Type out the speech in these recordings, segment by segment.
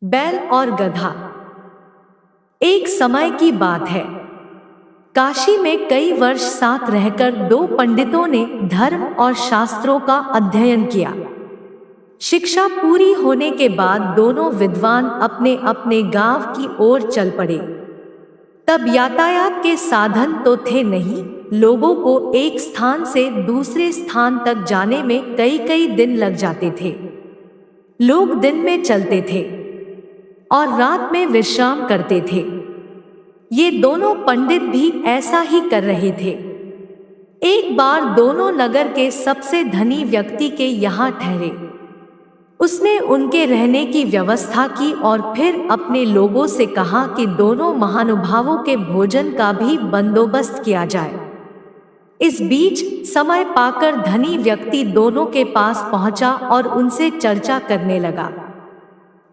बैल और गधा। एक समय की बात है। काशी में कई वर्ष साथ रहकर दो पंडितों ने धर्म और शास्त्रों का अध्ययन किया। शिक्षा पूरी होने के बाद दोनों विद्वान अपने अपने गांव की ओर चल पड़े। तब यातायात के साधन तो थे नहीं, लोगों को एक स्थान से दूसरे स्थान तक जाने में कई कई दिन लग जाते थे। लोग दिन में चलते थे और रात में विश्राम करते थे। ये दोनों पंडित भी ऐसा ही कर रहे थे। एक बार दोनों नगर के सबसे धनी व्यक्ति के यहाँ ठहरे। उसने उनके रहने की व्यवस्था की और फिर अपने लोगों से कहा कि दोनों महानुभावों के भोजन का भी बंदोबस्त किया जाए। इस बीच समय पाकर धनी व्यक्ति दोनों के पास पहुंचा और उनसे चर्चा करने लगा।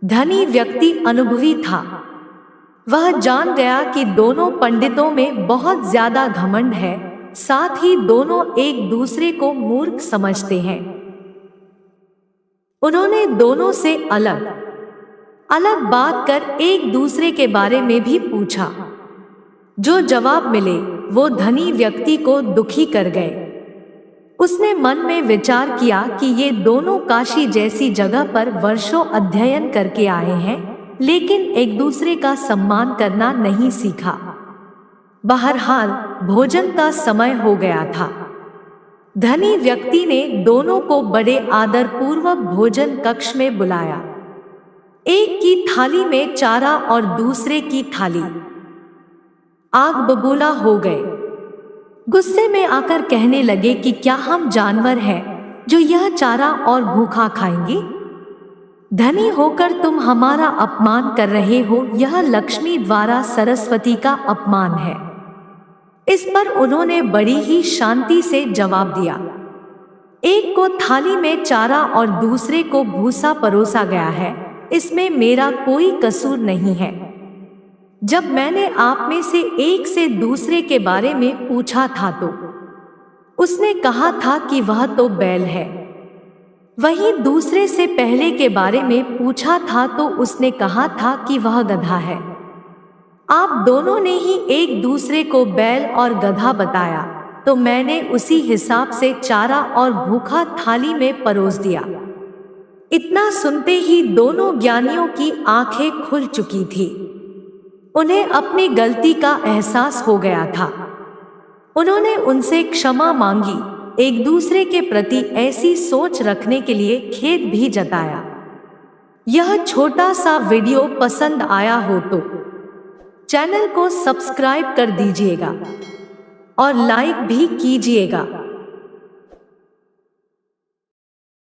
धनी व्यक्ति अनुभवी था। वह जान गया कि दोनों पंडितों में बहुत ज्यादा घमंड है, साथ ही दोनों एक दूसरे को मूर्ख समझते हैं। उन्होंने दोनों से अलग अलग बात कर एक दूसरे के बारे में भी पूछा। जो जवाब मिले वो धनी व्यक्ति को दुखी कर गए। उसने मन में विचार किया कि ये दोनों काशी जैसी जगह पर वर्षों अध्ययन करके आए हैं, लेकिन एक दूसरे का सम्मान करना नहीं सीखा। बहरहाल भोजन का समय हो गया था। धनी व्यक्ति ने दोनों को बड़े आदरपूर्वक भोजन कक्ष में बुलाया। एक की थाली में चारा और दूसरे की थाली आग बबूला हो गए। गुस्से में आकर कहने लगे कि क्या हम जानवर हैं जो यह चारा और भूखा खाएंगे? धनी होकर तुम हमारा अपमान कर रहे हो, यह लक्ष्मी द्वारा सरस्वती का अपमान है। इस पर उन्होंने बड़ी ही शांति से जवाब दिया। एक को थाली में चारा और दूसरे को भूसा परोसा गया है, इसमें मेरा कोई कसूर नहीं है। जब मैंने आप में से एक से दूसरे के बारे में पूछा था तो उसने कहा था कि वह तो बैल है। वहीं दूसरे से पहले के बारे में पूछा था तो उसने कहा था कि वह गधा है। आप दोनों ने ही एक दूसरे को बैल और गधा बताया, तो मैंने उसी हिसाब से चारा और भूखा थाली में परोस दिया। इतना सुनते ही दोनों ज्ञानियों की आंखें खुल चुकी थी। उन्हें अपनी गलती का एहसास हो गया था। उन्होंने उनसे क्षमा मांगी, एक दूसरे के प्रति ऐसी सोच रखने के लिए खेद भी जताया। यह छोटा सा वीडियो पसंद आया हो तो चैनल को सब्सक्राइब कर दीजिएगा और लाइक भी कीजिएगा।